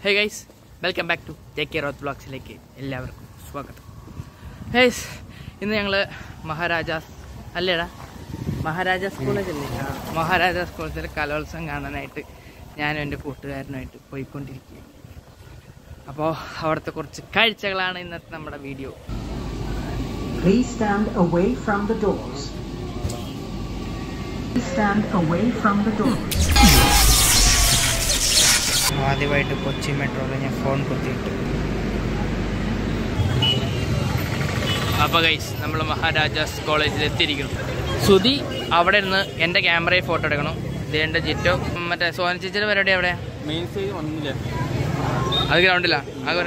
Hey guys, welcome back to JK Roth Vlogs. എല്ലാവർക്കും സ്വാഗതം. Guys, ഇന്ന് ഞങ്ങൾ മഹാരാജാസ് കോളേജല്ലേ, മഹാരാജാസ് കോളേജിലെ കലോത്സവം കാണാനായിട്ട് ഞാനും എൻ്റെ കൂട്ടുകാരനുമായിട്ട് പോയിക്കൊണ്ടിരിക്കുകയാണ്. അപ്പോൾ അവിടുത്തെ കുറച്ച് കാഴ്ചകളാണ് ഇന്നത്തെ നമ്മുടെ video. Please stand away from the doors. Please stand away from the doors. ആദ്യമായിട്ട് കൊച്ചി മെട്രോയിൽ ഞാൻ ഫോൺ കുത്തിയിട്ട്. അപ്പോൾ ഗൈസ്, നമ്മൾ മഹാരാജാസ് കോളേജിൽ എത്തിയിരിക്കുന്നു. സുധി അവിടെ ഇരുന്ന് എൻ്റെ ക്യാമറയിൽ ഫോട്ടോ എടുക്കണം. ഇതേണ്ട ജിറ്റോ മറ്റേ സോന ചേച്ചിയുടെ പരിപാടി എവിടെയാ? മെയിൻ സ്റ്റേജ് വന്നില്ല, അത് ഗ്രൗണ്ടിലാ. അത്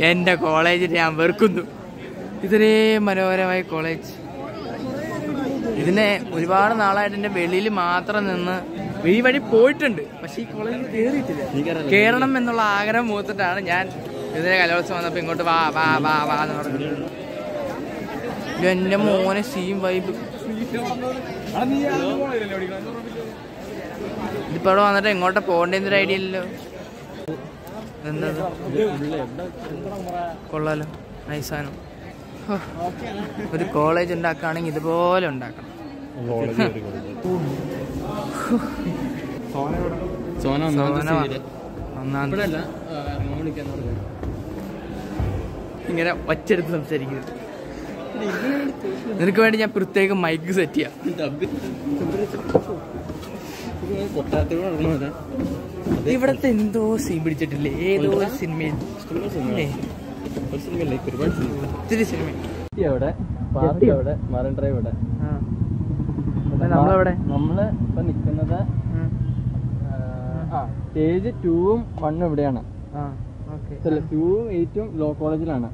എൻ്റെ കോളേജിൽ ഞാൻ വെറുക്കുന്നു. ഇത്രയും മനോഹരമായ കോളേജ്. ഇതിനെ ഒരുപാട് നാളായിട്ട് എൻ്റെ വെളിയിൽ മാത്രം നിന്ന് ഈ വഴി പോയിട്ടുണ്ട്, പക്ഷെ ഈ കോളേജിൽ കയറിയിട്ടില്ല. കയറണം എന്നുള്ള ആഗ്രഹം മൂത്തിട്ടാണ് ഞാൻ ഇതിനെ കലോത്സവം വന്നപ്പോൾ ഇങ്ങോട്ട് വാ വാ വാ വാ എന്ന് പറഞ്ഞു. എൻ്റെ മോനെ സീം വൈബ്. ഇതിപ്പോൾ അവിടെ വന്നിട്ട് എങ്ങോട്ടാ പോകേണ്ടതൊരു ഐഡിയ ഇല്ലല്ലോ. എന്തത് കൊള്ളാലോ, നൈസാനം. ഒരു കോളേജ് ഉണ്ടാക്കുകയാണെങ്കിൽ ഇതുപോലെ ഉണ്ടാക്കണം. ഇങ്ങനെ ഒച്ചെടുത്ത് സംസാരിക്കുന്നത്. നിനക്ക് വേണ്ടി ഞാൻ പ്രത്യേകം മൈക്ക് സെറ്റ് ചെയ്യാം. ഇവിടത്തെ എന്തോ സീൻ പിടിച്ചിട്ടില്ലേ, ഏതോ സിനിമയിൽ. ഒത്തിരി സിനിമ. മറൈൻ ഡ്രൈവ് ഇവിടെ. നമ്മളെവിടെ? നമ്മള് ഇപ്പൊ നിക്കുന്നത് സ്റ്റേജ് 2ഉം 1ഉം ഇവിടെയാണ്. 2ഉം 8ഉം ലോ കോളേജിലാണ്.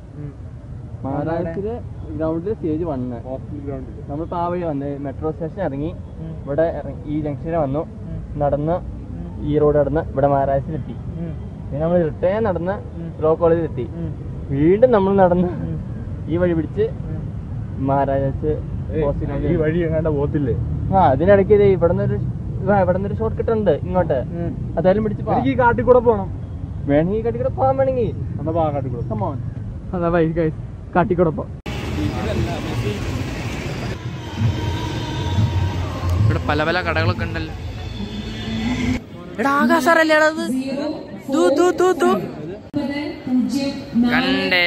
മഹാരാജാസില് ഗ്രൗണ്ടില് സ്റ്റേജ് 1. നമ്മളിപ്പോ ആ വഴി വന്ന് മെട്രോ സ്റ്റേഷൻ ഇറങ്ങി ഇവിടെ ഈ ജംഗ്ഷനിൽ വന്നു, നടന്ന് ഈ റോഡ് നടന്ന് ഇവിടെ മഹാരാജാസിലെത്തി. പിന്നെ നമ്മൾ റിട്ടേൺ നടന്ന് ലോ കോളേജിലെത്തി. വീണ്ടും നമ്മൾ നടന്ന് ഈ വഴി പിടിച്ച് മഹാരാജാസ് ഈ വഴി എങ്ങാണ്ട് പോകത്തില്ലേ? അതിനിടയ്ക്ക് ഇവിടുന്നൊരു ഷോർട്ട് കട്ട് ഉണ്ട് ഇങ്ങോട്ട്, അതായാലും പിടിച്ച് കാട്ടിക്കൂടെ പോകണം. വേണമെങ്കിൽ കാട്ടിക്കൂടെ പോകാൻ വേണമെങ്കിൽ കാട്ടിക്കൂടെ പോവാം. ഇവിടെ പല പല കടകളൊക്കെ ഉണ്ടല്ലോ. എടാ ആകാശാറല്ലേ അത്? കണ്ടേ.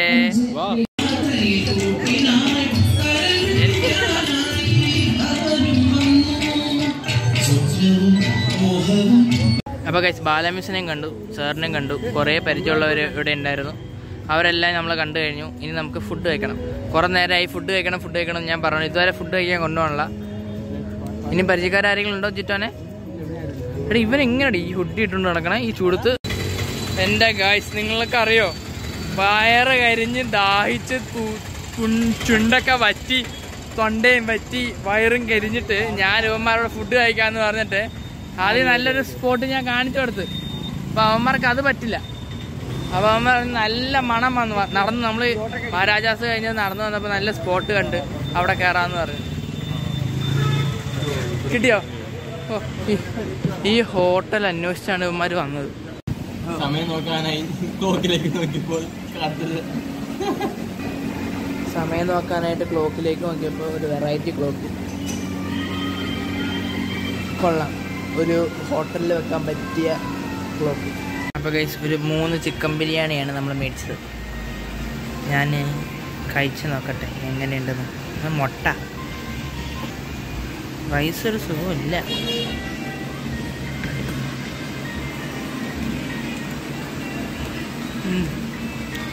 അപ്പോൾ ഗൈസ്, ബാലമിസിനെയും കണ്ടു, സാറിനെയും കണ്ടു, കുറേ പരിചയമുള്ളവർ ഇവിടെ ഉണ്ടായിരുന്നു. അവരെല്ലാം നമ്മളെ കണ്ടു കഴിഞ്ഞു. ഇനി നമുക്ക് ഫുഡ് കഴിക്കണം. കുറേ നേരമായി ഫുഡ് കഴിക്കണം ഞാൻ പറഞ്ഞു. ഇതുവരെ ഫുഡ് കഴിക്കാൻ കൊണ്ടുപോകണില്ല. ഇനി പരിചയക്കാരെങ്കിലും ഉണ്ടോ ജിറ്റോനെ? എടാ ഇവൻ എങ്ങനെയാണ് ഈ ഹുഡി ഇട്ടുകൊണ്ട് നടക്കണേ ഈ ചൂടത്ത്? എൻ്റെ ഗൈസ്, നിങ്ങൾക്ക് അറിയോ, വയറ് കരിഞ്ഞ് ദാഹിച്ച് ചുണ്ടൊക്കെ വറ്റി, തൊണ്ടയും വറ്റി, വയറും കരിഞ്ഞിട്ട് ഞാൻ ഇവന്മാരോട് ഫുഡ് കഴിക്കാമെന്ന് പറഞ്ഞിട്ട് ആദ്യം നല്ലൊരു സ്പോട്ട് ഞാൻ കാണിച്ചു കൊടുത്ത്. അപ്പോൾ അവന്മാർക്ക് അത് പറ്റില്ല. അപ്പോൾ അവന്മാർ നല്ല മണം വന്നു നടന്ന്, നമ്മൾ മഹാരാജാസ് കഴിഞ്ഞ് നടന്നു വന്നപ്പോൾ നല്ല സ്പോട്ട് കണ്ട് അവിടെ കയറാമെന്ന് പറഞ്ഞു. കിട്ടിയോ? ഈ ഹോട്ടൽ അന്വേഷിച്ചാണ് ഇവന്മാർ വന്നത്. സമയം നോക്കാനായി ക്ലോക്കിലേക്ക് നോക്കിയപ്പോൾ സമയം നോക്കാനായിട്ട് ക്ലോക്കിലേക്ക് നോക്കിയപ്പോൾ ഒരു വെറൈറ്റി ക്ലോക്ക്. കൊള്ളാം, ഒരു ഹോട്ടലിൽ വെക്കാൻ പറ്റിയ ക്ലോക്ക്. അപ്പോൾ ഗൈസ്, ഒരു 3 ചിക്കൻ ബിരിയാണിയാണ് നമ്മൾ മേടിച്ചത്. ഞാൻ കഴിച്ച് നോക്കട്ടെ എങ്ങനെയുണ്ടെന്ന്. മുട്ട റൈസ് ഒരു സുഖമില്ല.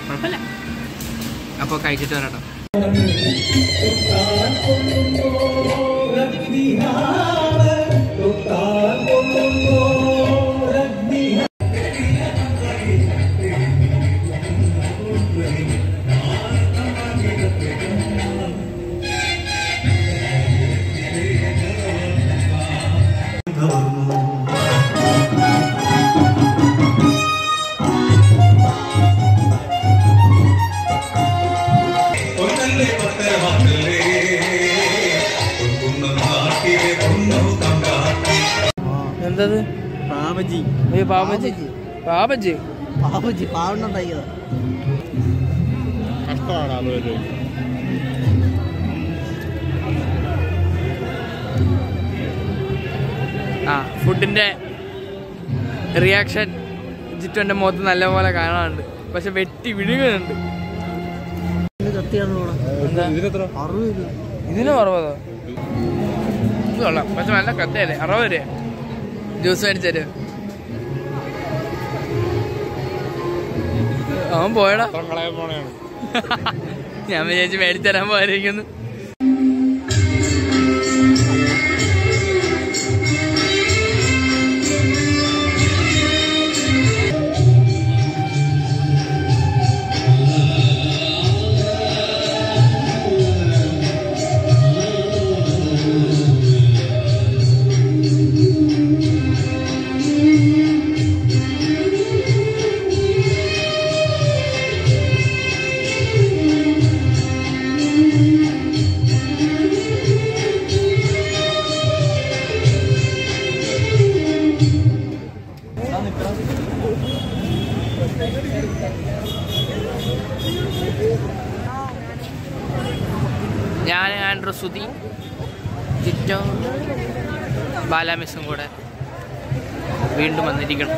കുഴപ്പമില്ല. അപ്പോൾ കഴിച്ചിട്ട് വരാട്ടോ. എന്തത്? പാവജി. പാവജി പാവജി പാവജി പാവുണ്ടാക്കിയതാ. ഫുഡിന്റെ റിയാക്ഷൻ ജിറ്റുവിന്റെ മുഖത്ത് നല്ലപോലെ കാണാനുണ്ട്. പക്ഷെ വെട്ടി വിഴുകുന്നുണ്ട്. ഇതിന് 60. ഇത് കൊള്ളാം. പക്ഷെ നല്ല കത്തയല്ലേ. 60 രൂപ. ജ്യൂസ് മേടിച്ചേര്. അവൻ പോയടാ. ഞാൻ വിചാരിച്ച് മേടിച്ചേരാൻ പോയിരിക്കുന്നു. ഞാൻ ആൻഡ്രൂ, സുധി, ജിറ്റോ, ബാലാമിസും കൂടെ വീണ്ടും വന്നിരിക്കണം.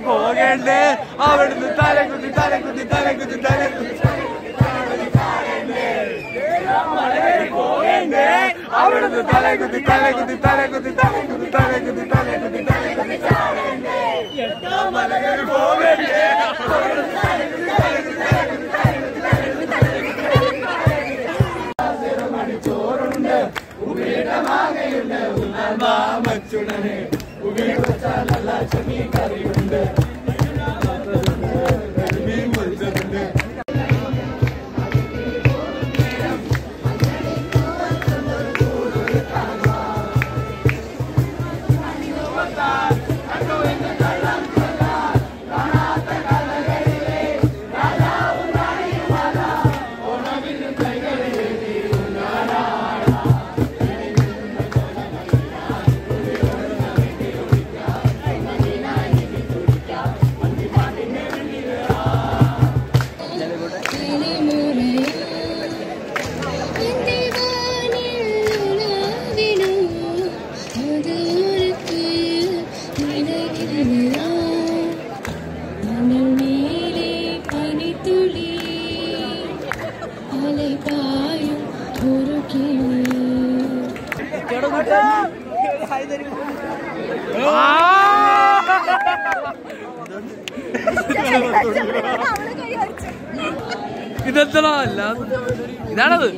പോകേണ്ടേ അവിടുന്ന് തലകുത്തി തലകുത്തി തലകുത്തി തലകുത്തി പോകേണ്ടേ അവിടുന്ന് തലകുത്തി തലകുത്തി തലകുത്തി തലകുത്തി തലകുത്തി തലകുത്തി തലകുത്തി എട്ടാം മലകേറി പോകേണ്ടേ ചോറുണ്ട് ഉപീഠമാകയുണ്ട് മച്ചുടനെ ഉപയോഗിച്ചാലല്ല ചെമീ കറിയുണ്ട് മീൻ പൊരിച്ചതുണ്ട്. ഇതെത്തണോ അല്ല ഇതാണത്.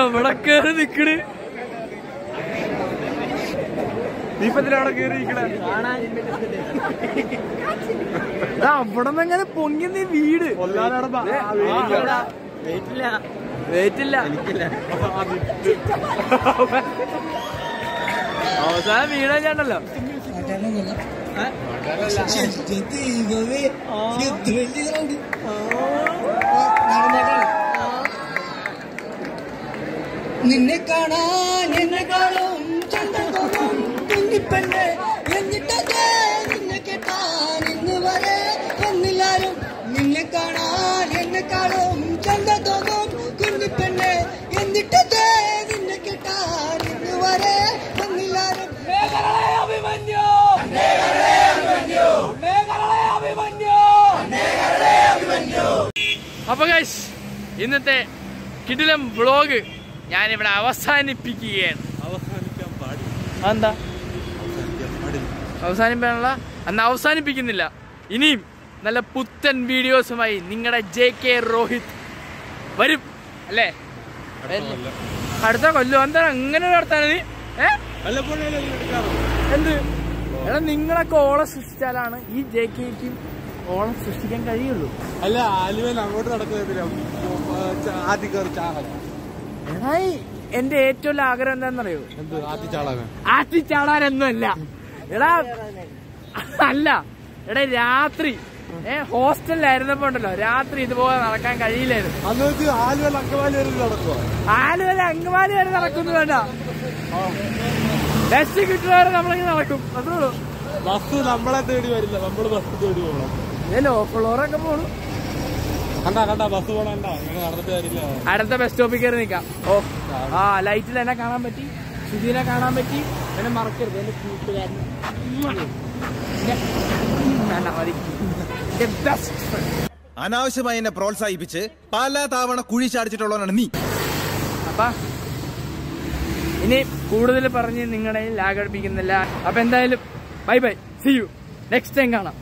ഇവിടെ കേറി നിക്കണ്. ദീപത്തിലവിടെ കേറി നിക്കണ അവിടെ നിന്ന് എങ്ങനെ പൊങ്ങി നീ വീട് വെയിറ്റില്ല അവസാനം വീടാ ഞാണ്ടല്ലോ. നിന്നെ കാണാൻ എന്നെ കാണും ചന്തോന്നും കുഞ്ഞിപ്പെണ്ണ് എന്നിട്ടേ നിന്നെ കേട്ടാൻ ഇന്ന് വരെ ഒന്നില്ലാരും. നിന്നെ കാണാൻ എന്നെ കാണും ചന്തോന്നും കുഞ്ഞിപ്പെണ്ണ് എന്നിട്ടേ നിന്നെ കേട്ടാൻ ഇന്ന് വരെ ഒന്നില്ലാരും. അപ്പൊ ഗൈസ് ഇന്നത്തെ കിടിലം വ്ളോഗ് ഞാനിവിടെ അവസാനിപ്പിക്കുകയാണ്. എന്താ അവസാനിപ്പാനുള്ള അന്ന് അവസാനിപ്പിക്കുന്നില്ല. ഇനിയും നല്ല പുത്തൻ വീഡിയോസുമായി നിങ്ങളുടെ JK രോഹിത് വരും അല്ലേ? അടുത്ത കൊല്ലം എന്താ അങ്ങനെ നടത്താൻ നീ എന്ത് എടാ നിങ്ങളൊക്കെ ഓളം സൃഷ്ടിച്ചാലാണ് ഈ JKക്കും ഓളം സൃഷ്ടിക്കാൻ കഴിയുള്ളൂ. അല്ല ആലുവയിൽ അങ്ങോട്ട് നടക്കുന്നില്ല. എന്റെ ഏറ്റവും വലിയ ആഗ്രഹം എന്താണെന്നറിയോ? ആറ്റിച്ചാളാനൊന്നുമല്ല എടാ അല്ല എടാ രാത്രി ഹോസ്റ്റലിലായിരുന്നപ്പോ ഉണ്ടല്ലോ രാത്രി ഇതുപോലെ നടക്കാൻ കഴിയില്ലായിരുന്നു. ആലുവയിൽ അങ്കമാലി വരെ നടക്കുക. ആലുവയിൽ അങ്കമാലി വരെ നടക്കുന്നു വേണ്ട ബസ് കിട്ടുന്നവരെ നമ്മളിങ്ങനെ നടക്കും. അതുള്ളൂ. ബസ് നമ്മളെ തേടി വരില്ല, നമ്മള് ബസ് തേടി പോകണം. ലോ ഫ്ലോറൊക്കെ പോണു. കണ്ടാ ബസ് പോണണ്ട നടന്നിട്ട് വരില്ല. അടുത്ത ബസ് സ്റ്റോപ്പിൽ കയറി നിൽക്കാം. ഓ ആ ലൈറ്റിൽ എന്നെ കാണാൻ പറ്റി, സുധീനെ കാണാൻ പറ്റി. എന്നെ മറക്കരുത് എന്റെ കൂട്ടുകാരൻ. അനാവശ്യമായി എന്നെ പ്രോത്സാഹിപ്പിച്ച് പല തവണ കുഴി ചാടിച്ചിട്ടുള്ളവനാണ് നീ. അപ്പ ഇനി കൂടുതൽ പറഞ്ഞ് നിങ്ങളെ ലാഗടിപ്പിക്കുന്നില്ല. അപ്പൊ എന്തായാലും bye bye, see you next time കാണാം.